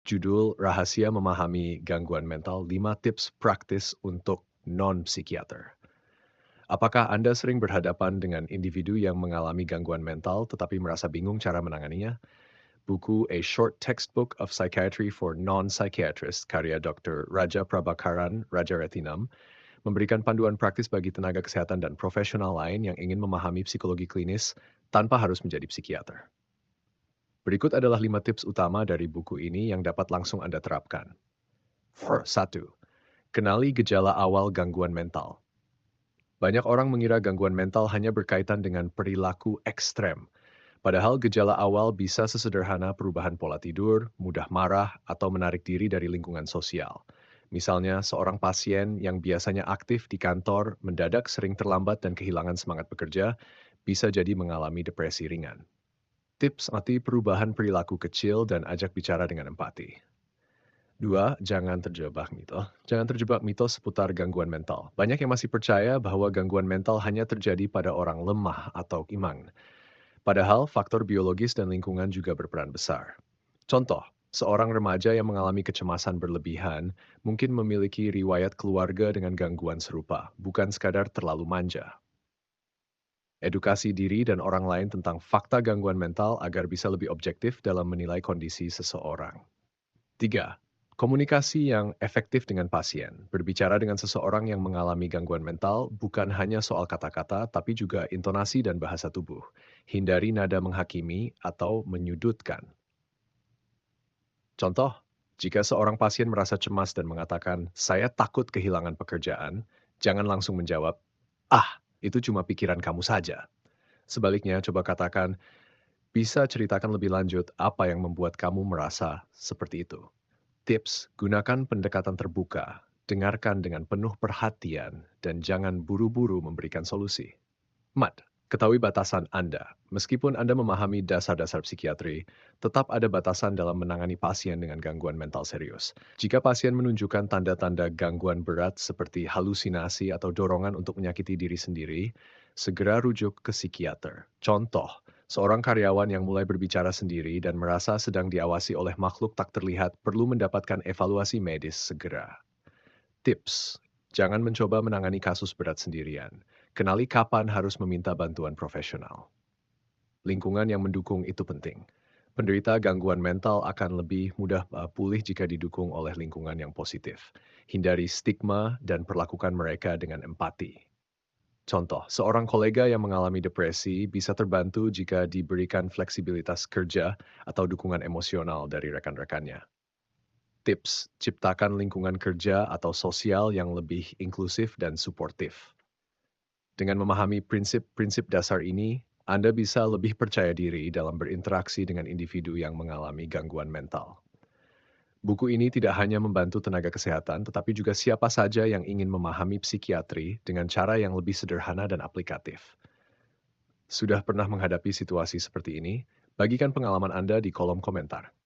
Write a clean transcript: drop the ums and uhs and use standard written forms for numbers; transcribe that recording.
Judul Rahasia Memahami Gangguan Mental 5 Tips Praktis untuk Non-Psikiater. Apakah Anda sering berhadapan dengan individu yang mengalami gangguan mental tetapi merasa bingung cara menanganinya? Buku A Short Textbook of Psychiatry for Non-Psychiatrists karya Dr. Raja Prabhakaran Rajarathinam memberikan panduan praktis bagi tenaga kesehatan dan profesional lain yang ingin memahami psikologi klinis tanpa harus menjadi psikiater. Berikut adalah 5 tips utama dari buku ini yang dapat langsung Anda terapkan. First, 1. Kenali gejala awal gangguan mental. Banyak orang mengira gangguan mental hanya berkaitan dengan perilaku ekstrem. Padahal gejala awal bisa sesederhana perubahan pola tidur, mudah marah, atau menarik diri dari lingkungan sosial. Misalnya, seorang pasien yang biasanya aktif di kantor mendadak sering terlambat dan kehilangan semangat bekerja, bisa jadi mengalami depresi ringan. Tips anti perubahan perilaku kecil dan ajak bicara dengan empati. 2, Jangan terjebak mitos seputar gangguan mental. Banyak yang masih percaya bahwa gangguan mental hanya terjadi pada orang lemah atau iman. Padahal faktor biologis dan lingkungan juga berperan besar. Contoh, seorang remaja yang mengalami kecemasan berlebihan mungkin memiliki riwayat keluarga dengan gangguan serupa, bukan sekadar terlalu manja. Edukasi diri dan orang lain tentang fakta gangguan mental agar bisa lebih objektif dalam menilai kondisi seseorang. 3. Komunikasi yang efektif dengan pasien. Berbicara dengan seseorang yang mengalami gangguan mental bukan hanya soal kata-kata, tapi juga intonasi dan bahasa tubuh. Hindari nada menghakimi atau menyudutkan. Contoh, jika seorang pasien merasa cemas dan mengatakan, "Saya takut kehilangan pekerjaan," jangan langsung menjawab, "Ah, itu cuma pikiran kamu saja." Sebaliknya, coba katakan, "Bisa ceritakan lebih lanjut apa yang membuat kamu merasa seperti itu?" Tips, gunakan pendekatan terbuka, dengarkan dengan penuh perhatian, dan jangan buru-buru memberikan solusi. 4. Ketahui batasan Anda. Meskipun Anda memahami dasar-dasar psikiatri, tetap ada batasan dalam menangani pasien dengan gangguan mental serius. Jika pasien menunjukkan tanda-tanda gangguan berat seperti halusinasi atau dorongan untuk menyakiti diri sendiri, segera rujuk ke psikiater. Contoh, seorang karyawan yang mulai berbicara sendiri dan merasa sedang diawasi oleh makhluk tak terlihat perlu mendapatkan evaluasi medis segera. Tips, jangan mencoba menangani kasus berat sendirian. Kenali kapan harus meminta bantuan profesional. Lingkungan yang mendukung itu penting. Penderita gangguan mental akan lebih mudah pulih jika didukung oleh lingkungan yang positif. Hindari stigma dan perlakukan mereka dengan empati. Contoh, seorang kolega yang mengalami depresi bisa terbantu jika diberikan fleksibilitas kerja atau dukungan emosional dari rekan-rekannya. Tips, ciptakan lingkungan kerja atau sosial yang lebih inklusif dan suportif. Dengan memahami prinsip-prinsip dasar ini, Anda bisa lebih percaya diri dalam berinteraksi dengan individu yang mengalami gangguan mental. Buku ini tidak hanya membantu tenaga kesehatan, tetapi juga siapa saja yang ingin memahami psikiatri dengan cara yang lebih sederhana dan aplikatif. Sudah pernah menghadapi situasi seperti ini? Bagikan pengalaman Anda di kolom komentar.